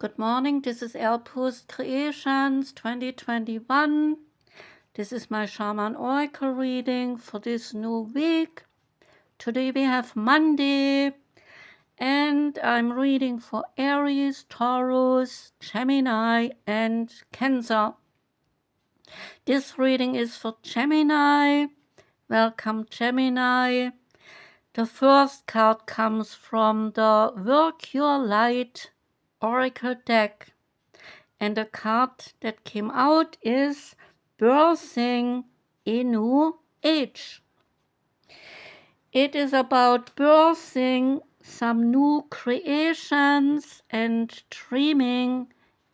Good morning, this is Post Creations 2021. This is my Shaman Oracle reading for this new week. Today we have Monday, and I'm reading for Aries, Taurus, Gemini, and Cancer. This reading is for Gemini. Welcome, Gemini. The first card comes from the Work Your Light Oracle deck. And the card that came out is Birthing a New Age. It is about birthing some new creations and dreaming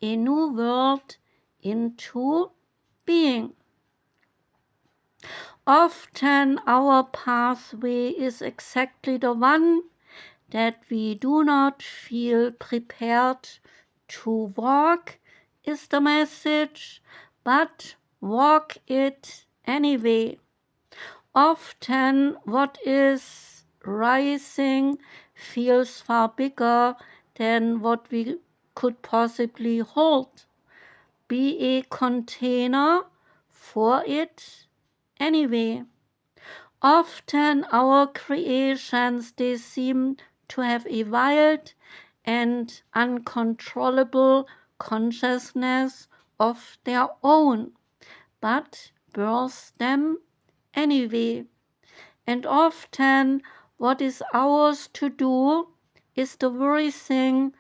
a new world into being. Often our pathway is exactly the one that we do not feel prepared to walk, is the message, but walk it anyway. Often what is rising feels far bigger than what we could possibly hold. Be a container for it anyway. Often our creations, they seem to have a wild and uncontrollable consciousness of their own, but birth them anyway. And often what is ours to do is the very thing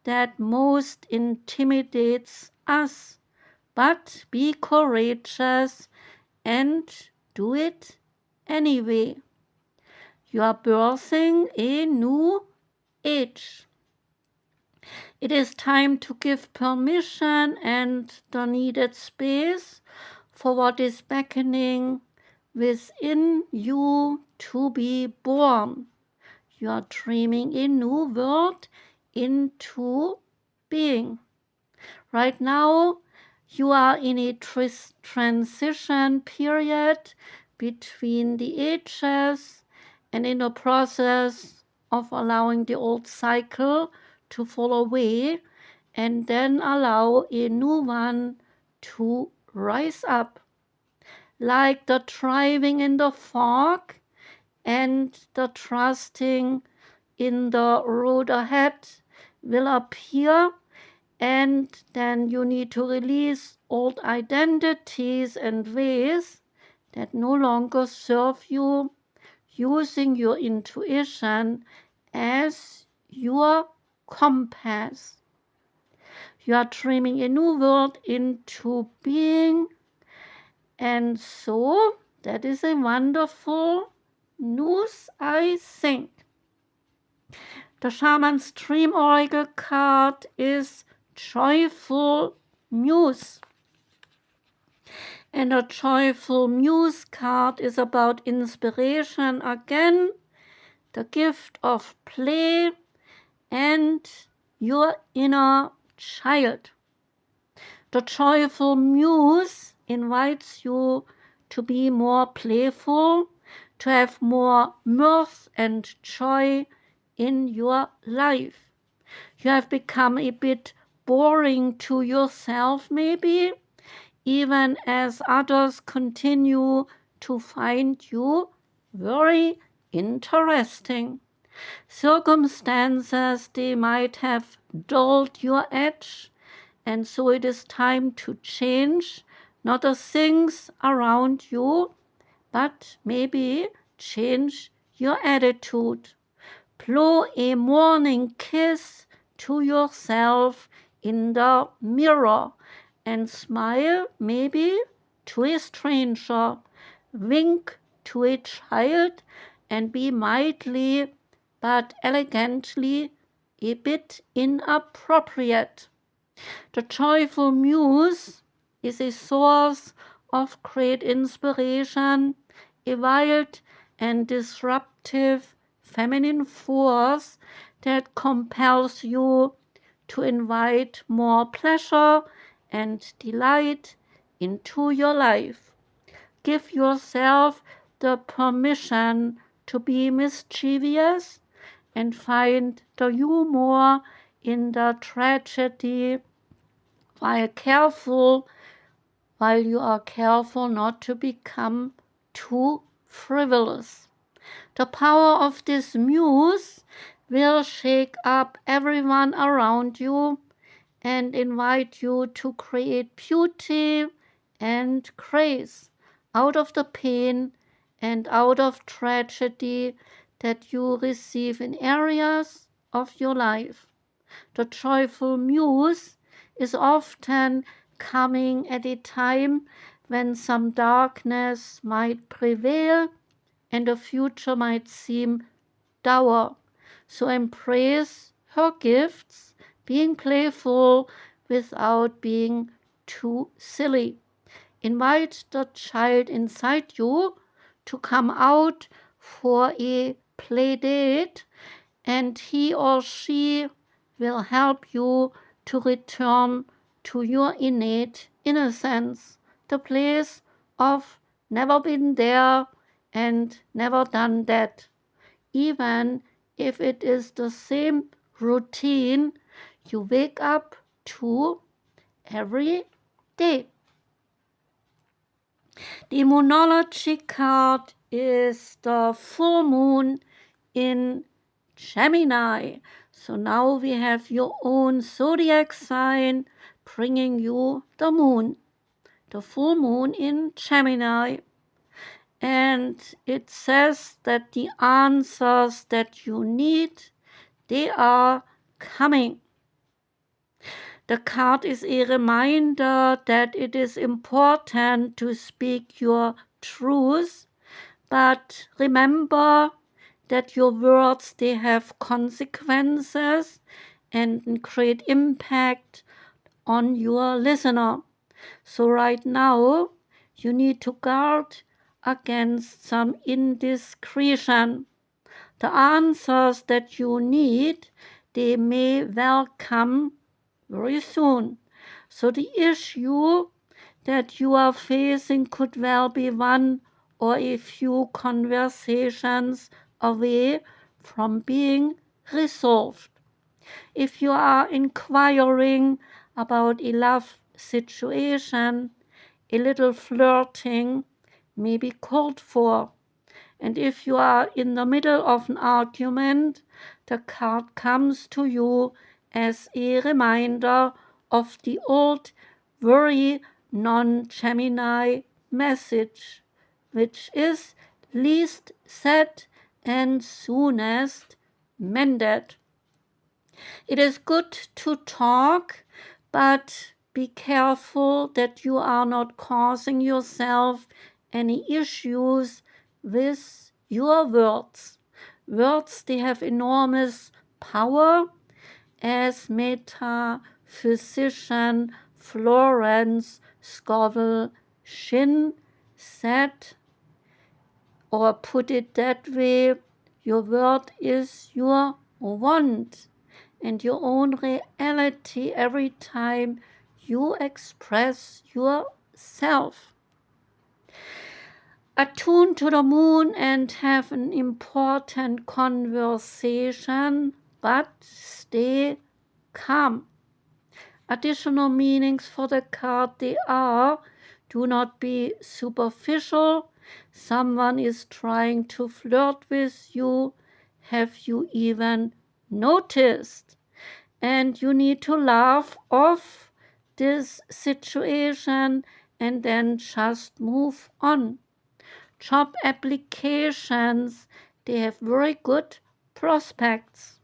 that most intimidates us. But be courageous and do it anyway. You are birthing a new age. It is time to give permission and the needed space for what is beckoning within you to be born. You are dreaming a new world into being. Right now, you are in a transition period between the ages and in the process of allowing the old cycle to fall away and then allow a new one to rise up. Like the driving in the fog and the trusting in the road ahead will appear, and then you need to release old identities and ways that no longer serve you, using your intuition as your compass. You are dreaming a new world into being, and so that is a wonderful news, I think. The Shaman's Dream Oracle card is Joyful Muse. And a Joyful Muse card is about inspiration again, the gift of play, and your inner child. The Joyful Muse invites you to be more playful, to have more mirth and joy in your life. You have become a bit boring to yourself, maybe, even as others continue to find you very interesting. Circumstances, they might have dulled your edge, and so it is time to change, not the things around you, but maybe change your attitude. Blow a morning kiss to yourself in the mirror and smile maybe to a stranger. Wink to a child and be mildly but elegantly a bit inappropriate. The Joyful Muse is a source of great inspiration, a wild and disruptive feminine force that compels you to invite more pleasure and delight into your life. Give yourself the permission to be mischievous and find the humor in the tragedy while you are careful not to become too frivolous. The power of this muse will shake up everyone around you and invite you to create beauty and grace out of the pain and out of tragedy that you receive in areas of your life. The joyful muse is often coming at a time when some darkness might prevail and the future might seem dour. So embrace her gifts, being playful without being too silly. Invite the child inside you to come out for a play date, and he or she will help you to return to your innate innocence, the place of never been there and never done that, even if it is the same routine you wake up to every day. The Moonology card is the full moon in Gemini. So now we have your own zodiac sign bringing you the moon, the full moon in Gemini. And it says that the answers that you need, they are coming. The card is a reminder that it is important to speak your truth, but remember that your words, they have consequences and create impact on your listener. So right now you need to guard against some indiscretion. The answers that you need, they may well come very soon. So the issue that you are facing could well be one or a few conversations away from being resolved. If you are inquiring about a love situation, a little flirting may be called for. And if you are in the middle of an argument, the card comes to you as a reminder of the old, very non-Gemini message, which is least said and soonest mended. It is good to talk, but be careful that you are not causing yourself any issues with your words. Words, they have enormous power, as metaphysician Florence Scovel Shinn said, or put it that way, your word is your wand and your own reality every time you express yourself. Attune to the moon and have an important conversation, but stay calm. Additional meanings for the card, they are: do not be superficial. Someone is trying to flirt with you. Have you even noticed? And you need to laugh off this situation and then just move on. Job applications, they have very good prospects.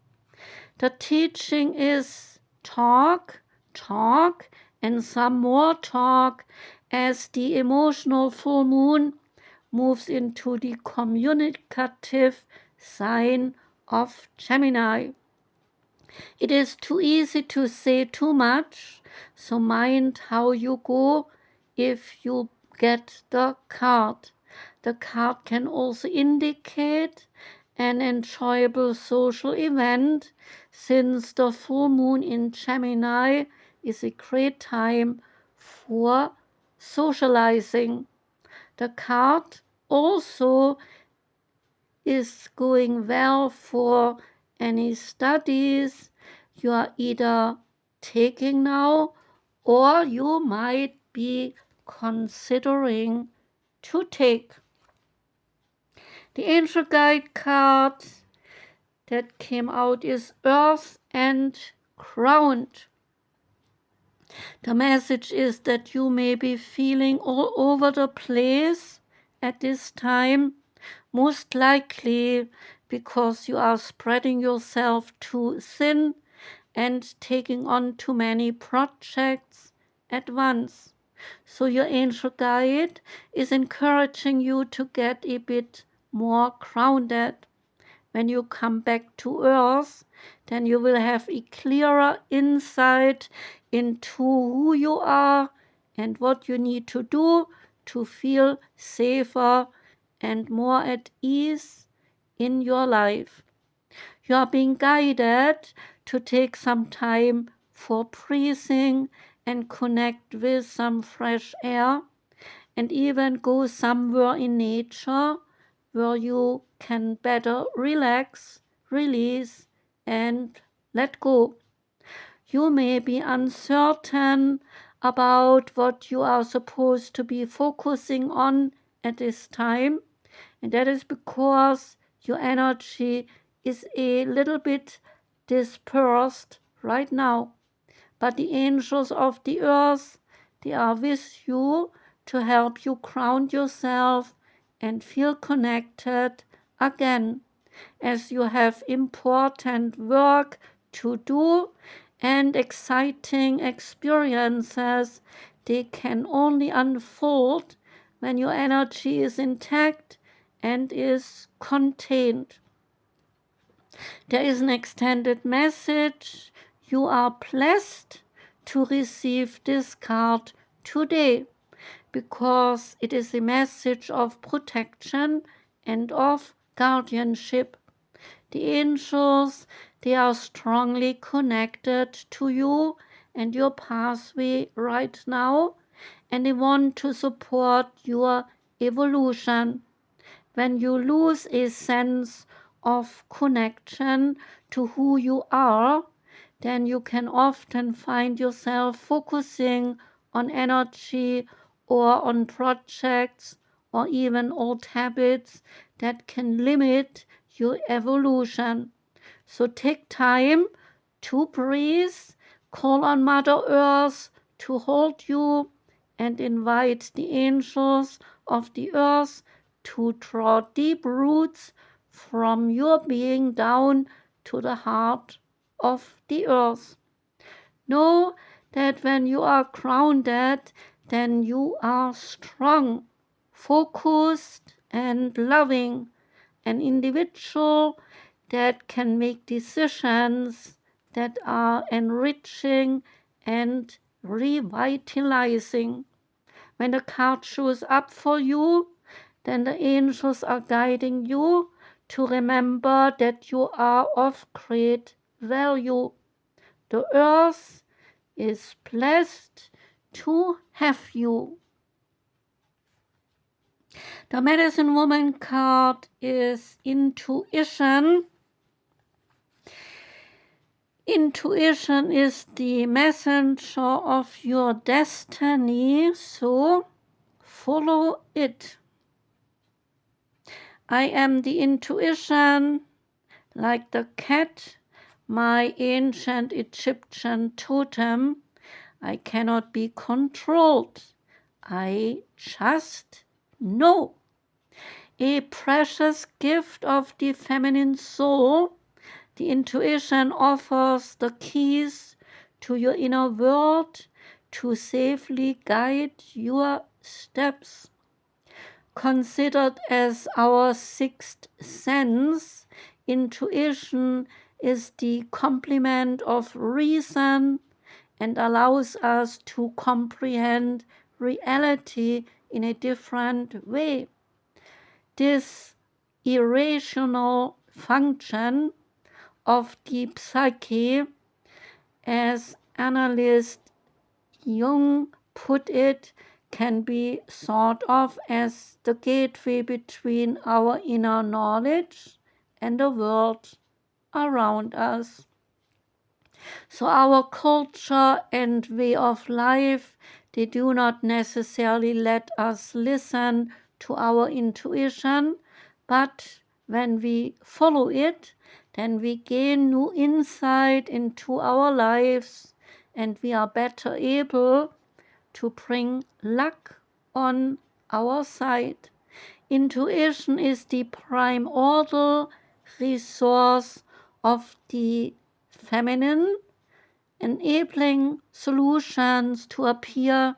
The teaching is talk, talk, and some more talk as the emotional full moon moves into the communicative sign of Gemini. It is too easy to say too much, so mind how you go if you get the card. The card can also indicate an enjoyable social event, since the full moon in Gemini is a great time for socializing. The card also is going well for any studies. you are either taking now or you might be considering to take. The angel guide card that came out is Earth&Ground. The message is that you may be feeling all over the place at this time, most likely because you are spreading yourself too thin and taking on too many projects at once. So your angel guide is encouraging you to get a bit more grounded. When you come back to Earth, then you will have a clearer insight into who you are and what you need to do to feel safer and more at ease in your life. You are being guided to take some time for breathing and connect with some fresh air and even go somewhere in nature where you can better relax, release, and let go. You may be uncertain about what you are supposed to be focusing on at this time, and that is because your energy is a little bit dispersed right now. But the angels of the earth, they are with you to help you ground yourself and feel connected again, as you have important work to do and exciting experiences. They can only unfold when your energy is intact and is contained. There is an extended message. You are blessed to receive this card today because it is a message of protection and of guardianship. The angels, they are strongly connected to you and your pathway right now, and they want to support your evolution. When you lose a sense of connection to who you are, then you can often find yourself focusing on energy or on projects or even old habits that can limit your evolution. So take time to breathe, call on Mother Earth to hold you, and invite the angels of the earth to draw deep roots from your being down to the heart of the earth. Know that when you are grounded, then you are strong, focused, and loving, an individual that can make decisions that are enriching and revitalizing. When the card shows up for you, then the angels are guiding you to remember that you are of great value. The earth is blessed to have you. The medicine woman card is intuition. Intuition is the messenger of your destiny, so follow it. I am the intuition, like the cat, my ancient Egyptian totem. I cannot be controlled. I just know. A precious gift of the feminine soul. The intuition offers the keys to your inner world to safely guide your steps. Considered as our sixth sense, intuition is the complement of reason and allows us to comprehend reality in a different way. This irrational function of the psyche, as analyst Jung put it, can be thought of as the gateway between our inner knowledge and the world around us. So our culture and way of life, they do not necessarily let us listen to our intuition, but when we follow it, then we gain new insight into our lives and we are better able to bring luck on our side. Intuition is the primordial resource of the feminine, enabling solutions to appear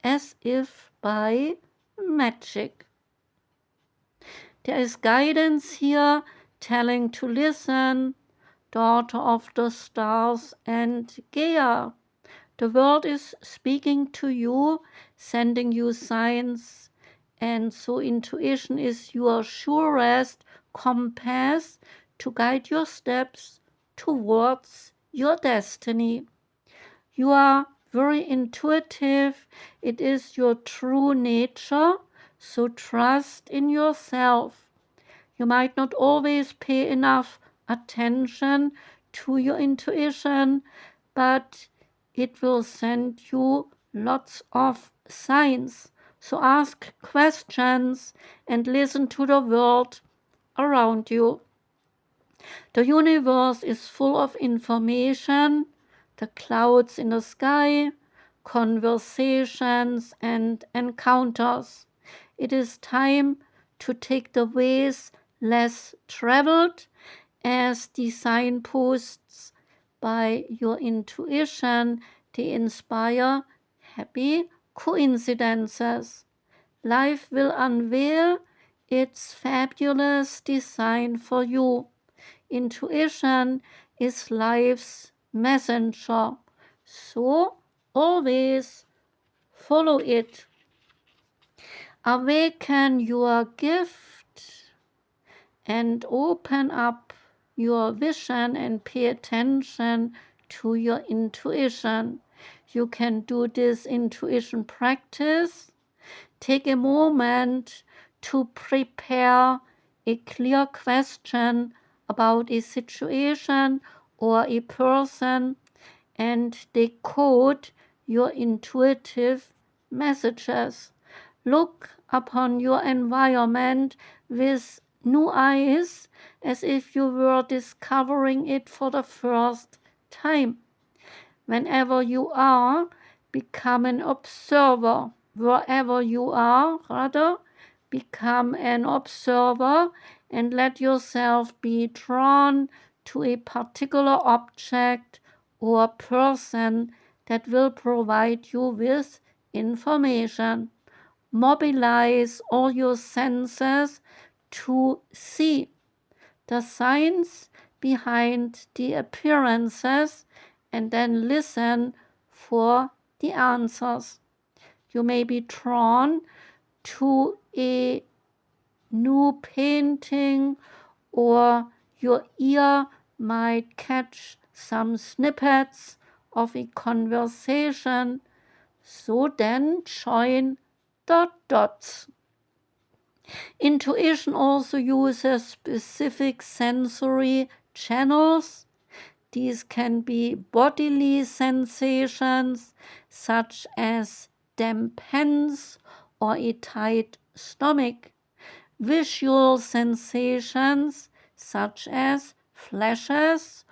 as if by magic. There is guidance here telling to listen, daughter of the stars and Gaia. The world is speaking to you, sending you signs, and so intuition is your surest compass to guide your steps towards your destiny. You are very intuitive. It is your true nature, so trust in yourself. You might not always pay enough attention to your intuition, but it will send you lots of signs. So ask questions and listen to the world around you. The universe is full of information, the clouds in the sky, conversations and encounters. It is time to take the ways less traveled as the signposts by your intuition. They inspire happy coincidences. Life will unveil its fabulous design for you. Intuition is life's messenger, so always follow it. Awaken your gift and open up your vision and pay attention to your intuition. You can do this intuition practice. Take a moment to prepare a clear question about a situation or a person and decode your intuitive messages. Look upon your environment with new eyes as if you were discovering it for the first time. Whenever you are, become an observer. Wherever you are, rather, become an observer and let yourself be drawn to a particular object or person that will provide you with information. Mobilize all your senses to see the signs behind the appearances and then listen for the answers. You may be drawn to a new painting, or your ear might catch some snippets of a conversation. So then join the dots. Intuition also uses specific sensory channels. These can be bodily sensations such as damp hands or a tight stomach, visual sensations such as flashes,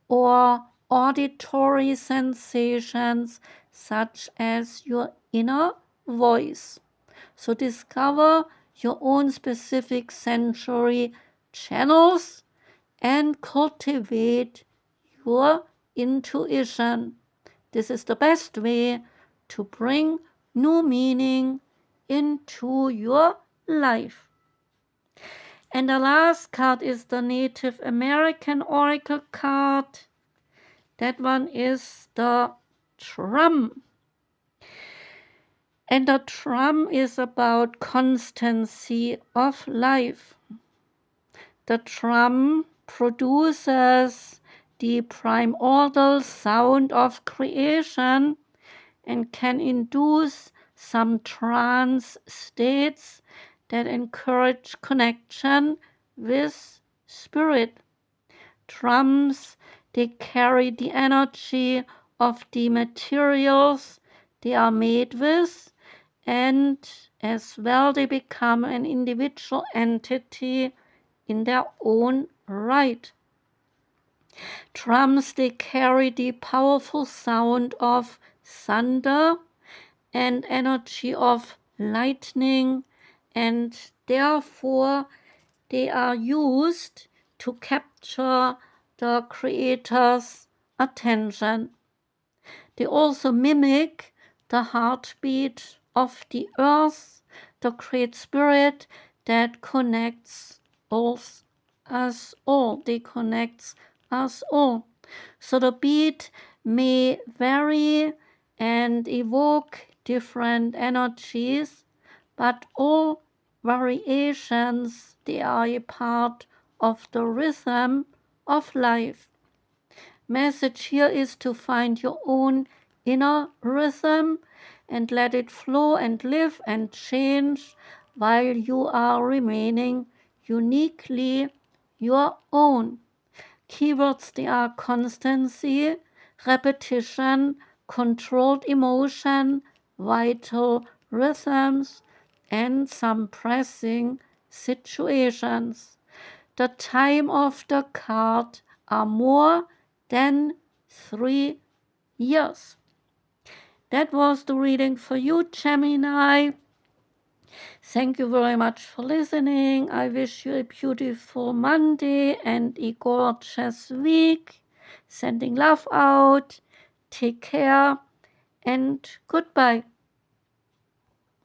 or auditory sensations such as your inner voice. So discover your own specific sensory channels and cultivate your intuition. This is the best way to bring new meaning into your life. And the last card is the Native American Oracle card. That one is the Drum. And the drum is about constancy of life. The drum produces the primordial sound of creation and can induce some trance states that encourage connection with spirit. Drums, They carry the energy of the materials they are made with, and as well they become an individual entity in their own right. Drums, they carry the powerful sound of thunder and energy of lightning, and therefore they are used to capture the creator's attention. They also mimic the heartbeat of the earth, the great spirit that connects us all. They connects us all. So the beat may vary and evoke different energies, but all variations, they are a part of the rhythm of life. Message here is to find your own inner rhythm and let it flow and live and change while you are remaining uniquely your own. Keywords, they are constancy, repetition, controlled emotion, vital rhythms, and some pressing situations. The time of the card are more than 3 years. That was the reading for you, Gemini. Thank you very much for listening. I wish you a beautiful Monday and a gorgeous week. Sending love out. Take care and goodbye.